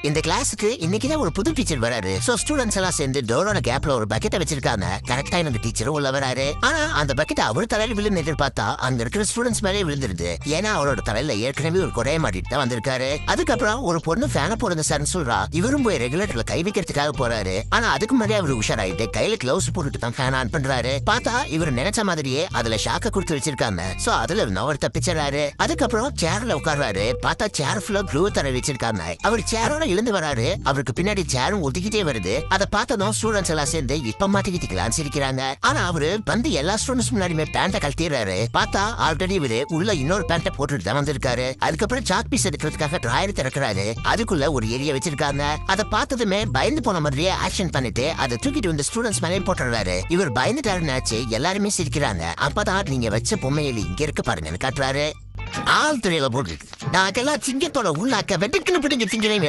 இந்த கிளாஸுக்கு இன்னைக்குதான் ஒரு புது டீச்சர் வராரு. சோ ஸ்டூடெண்ட்ஸ் எல்லாம் சேர்ந்து டோரோட கேப்ல ஒரு பக்கெட்டை வச்சிருக்காங்க. கரெக்டா இந்த டீச்சரும் உள்ள வராரு. ஆனா அந்த பக்கெட் அவரு தலையில விழுந்து எதிர்பார்த்தா அங்க இருக்கிற ஸ்டூடெண்ட்ஸ் மேலே விழுந்துருது. ஏன்னா அவரோட தலையில ஏற்கனவே ஒரு குறைய மாட்டிட்டு தான் வந்திருக்காரு. அதுக்கப்புறம் ஒரு பொண்ணு ஃபேனை போடுங்க சார்னு சொல்றா. இவரும் போய் ரெகுலேட்டர்ல கை வைக்கிறதுக்காக போறாரு. ஆனா அதுக்கு முன்னாடியே அவரு உஷாராயிட்டு கையில கிளவுஸ் போட்டுட்டு தான் ஃபேன் ஆன் பண்றாரு. பார்த்தா இவர் நினைச்ச மாதிரியே அதுல ஷாக்க கொடுத்து வச்சிருக்காங்க. சோ அதுல அவர் தப்பிச்சிடறாரு. அதுக்கப்புறம் சேர்ல உட்கார்றாரு. பார்த்தா சேர் ஃபுல்லா ப்ளூ தர வச்சிருக்காங்க. அவர் சேரோட இழுந்து வராரு. அவருக்கு பின்னாடி சேரும் ஒட்டிக்கிட்டே வருது. அதை பார்த்ததும் ஸ்டூடெண்ட்ஸ் எல்லாம் சேர்ந்து இப்ப மாட்டிக்கிட்டு சிரிக்கிறாங்க. ஆனா அவரு வந்து எல்லா ஸ்டூடெண்ட்ஸ் முன்னாடியுமே பேண்ட கழட்டிடுறாரு. பார்த்தா ஆல்ரெடி இவரு உள்ள இன்னொரு பேண்ட போட்டுட்டு தான் வந்திருக்காரு. அதுக்கப்புறம் சாக் பீஸ் எடுக்கிறதுக்காக டிராயர் திறக்கிறாரு. அதுக்குள்ள ஒரு ஏரியா வச்சிருக்காங்க. அதை பார்த்ததுமே பயந்து போன மாதிரியே ஆக்ஷன் பண்ணிட்டு அதை தூக்கிட்டு வந்து ஸ்டூடெண்ட்ஸ் மேலே போட்டுறாரு. இவர் பயந்துட்டாருன்னு நினைச்சு எல்லாருமே சிரிக்கிறாங்க. அப்பதான் நீங்க வச்ச பொம்மையில இங்க இருக்கு பாருங்கன்னு காட்டுறாரு. ஆள் துறையில போட்டு நான் சிங்கத்தோட உள்ளாக்க வெட்டுக்குன்னு பிடிங்க திங்கிறேன்.